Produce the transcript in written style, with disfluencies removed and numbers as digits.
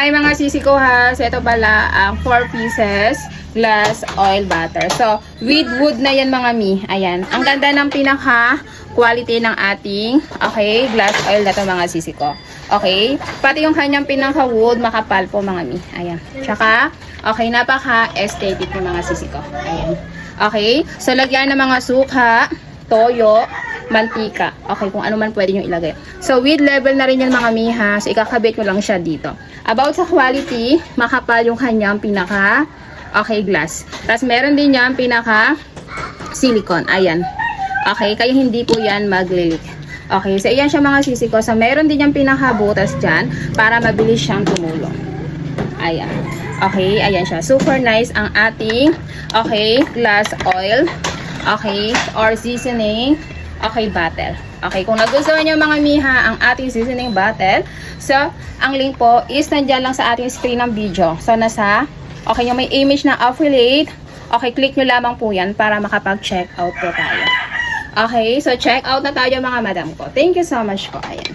Hi mga sisi ko ha. So ito pala ang 4 pieces glass oil butter. So with wood na yan mga mi. Ayan. Ang ganda ng pinaka quality ng ating glass oil na to mga sisi ko. Okay. Pati yung kanyang pinaka wood makapal po mga mi. Ayan. Tsaka napaka aesthetic ng mga sisi ko. Ayan. Okay. So lagyan ng mga suka, toyo, mantika. Okay, kung ano man pwede nyo ilagay. So, with level na rin yan mga miha. So, ikakabit ko lang siya dito. About sa quality, makapal yung kanyang pinaka glass. Tapos, meron din yan pinaka silicone. Ayan. Okay, kaya hindi po yan maglilik. Okay, so ayan siya mga sisi ko. So, meron din yung pinaka butas dyan para mabilis siyang tumulong. Ayan. Okay, ayan siya. Super nice ang ating glass oil. Okay, or seasoning bottle. Okay, kung nagustuhan nyo mga miha ang ating seasoning bottle, so, ang link po is nandyan lang sa ating screen ng video. So, yung may image na affiliate, click nyo lamang po yan para makapag-check out po tayo. Okay, so check out na tayo mga madam ko. Thank you so much po. Ayan.